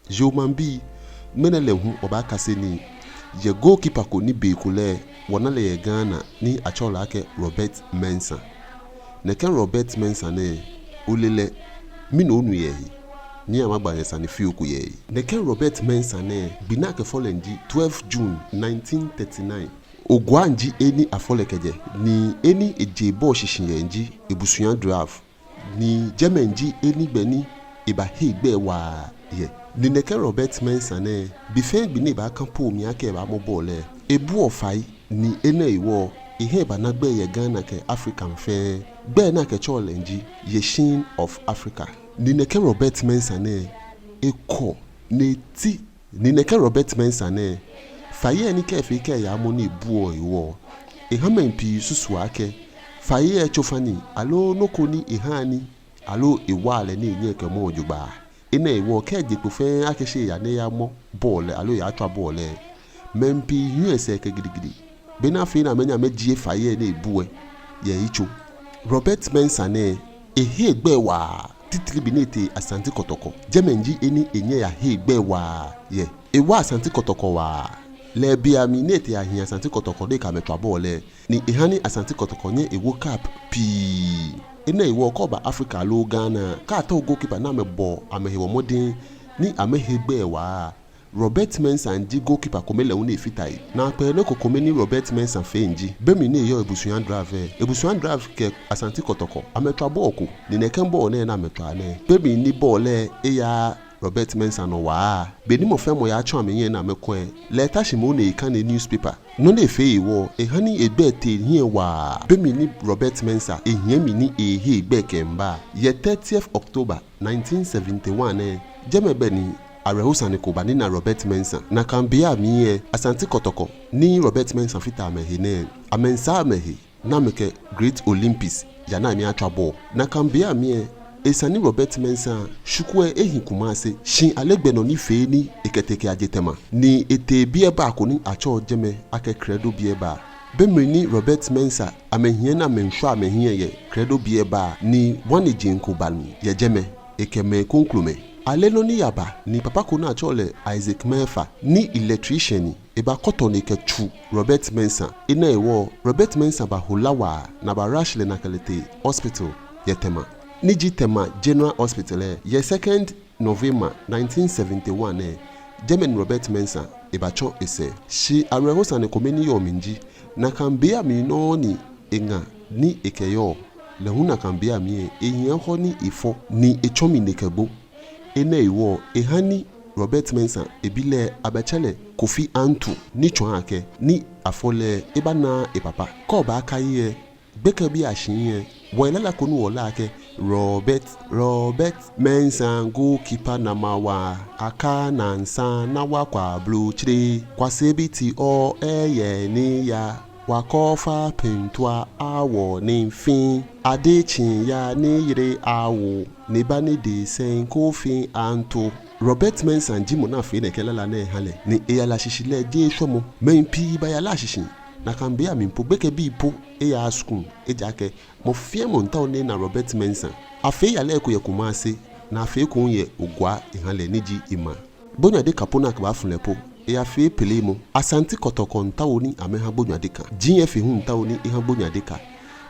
Jomambi menele hu obakase ni ye goalkeeper ko ni bekule wonale ye Ghana ni achola ake Robert Mensah. Ne ken Robert Mensah ne olele mino onu ye ni amagba yesa ni fiuku ye. Ne ken Robert Mensah ne bina ke folenji 12 June 1939 ogwanji eni afolekeje ni eni ejebo shishinyenji ebusuyan draft ni jemenji eni gbeni iba hegbe wa ye. Ni ne ken Robert Mensah ne bifen bi ne ba kan po mi ake ba mo bole ebu ofai ni ene iwo ihe ba na gbe ye Ghana ke African fe gbe na ke cholenji ye shin of Africa. Ni ne ken Robert Mensah ne eko ne ti ni ne ken Robert Mensah ne faye ni ke fe ke ya mo ni bu iwo ehamen pi susu ake faye chofani alo nokoni ehani alo iwale ni nye ke mo ojugba ina iwo ke jipo fe akese ya ne ya mo ball alo ya atwa ball mempi USA ke gidigidi bena fe na menya meji faye na ebuwe ye icho Robert Mensah ne ehe gbe wa titiri binete Asante Kotoko jemenji eni enye ya he gbe wa ye ewa Asante Kotoko wa le bia minete ya hi Asante Kotoko de ka metwa ball ni ehani Asante Kotoko nye ewo cap pi ina iwo koba Africa lo Ghana ka ta goalkeeper na mebo amehewo modin ni amehegbe wa Robert Mensah nji goalkeeper komele uni fitai na pele ko komeni Robert Mensah fenji bemi ne yo ebusuyan drive ke Asante Kotoko ametwa ball ko ni ne ken ball na metwa ne bemi ni ball ya Robert Mensah no wa beni mo fe mo ya atwa menye na mekwe leta shimo na ikan ne newspaper no na efe iwo ehani egbe te hie wa bemi ni Robert Mensah ehiemi ni ehe egbe kemba ye 30th October 1971 jemebe ni arehusa ni kobani na Robert Mensah na kambia miye Asante Kotoko ni Robert Mensah fita amehine amensa amehi na meke Great Olympics yana mi atwa ball na kambia miye esani Robert Mensah shukwe ehi kumase shin alegbe no ni fe ni eketeke ajetema ni ete bie ba ko ni acho jeme ake credo bie ba bemri ni Robert Mensah amehie na menhwa amehie ye credo bie ba ni waneji nkobanu ye jeme ekeme konklume alelo ni yaba ni papa ko na chole Isaac Mefa ni electrician eba koto ni kechu Robert Mensah ina ewo Robert Mensah ba hulawa na ba rashle na kalete hospital yetema Niji tema General Hospital ye 2nd November 1971 Jemen Robert Mensah ebacho ese shi arehosa ne komeni yo minji na kambia mi no ni enga ni ekeyo le huna kambia mi ehian ho ni ifo ni echomi nekebo ene iwo ehani Robert Mensah ebile abachele Kofi Antu ni chonake ni afole ebana epapa ko ba akaye gbeke bi ashin boilela konu wola ake Robert Mensah goalkeeper na mawa aka na nsa na wakwa blue chiri kwasebiti o eye ni ya wakofa pentwa awo ni mfin adechin ya ni yire awo ni bani de sen Kofi Antu Robert Mensah jimo na fe ne kelela na hale ni eyala shishile je shomo mempi ba ya la shishin na kambia mimpo gbeke bi po eya askun ejake mo fie mo nta oni na Robert Mensah afi ya le ko ye kumase na afi ko ye ogwa ihale niji ima bonya de kapona ka ba funlepo eya fi pele mo Asante Kotoko nta oni ameha bonya de ka jin efi hu nta oni ihan bonya de ka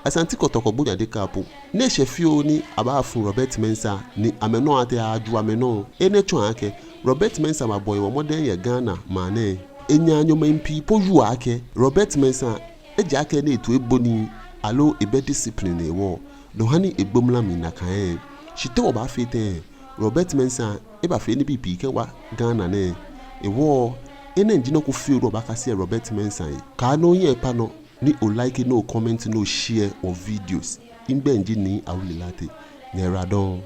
Asante Kotoko bonya de ka po ne shefi oni aba fun Robert Mensah ni ameno ate aju ameno ene chon ake Robert Mensah ma boy wo modern ye Ghana mane enya anyoma mpi poju ake Robert Mensah eja ake na etu eboni alo ebe discipline ewo no hani egbomla mi na kan shite oba fete Robert Mensah eba fe ni bibi ke wa Ghana ne ewo ene njino ku fi ro ba ka se Robert Mensah ka no ye pa no ni o like no comment no share or videos ingbe nji ni awulilate ne radon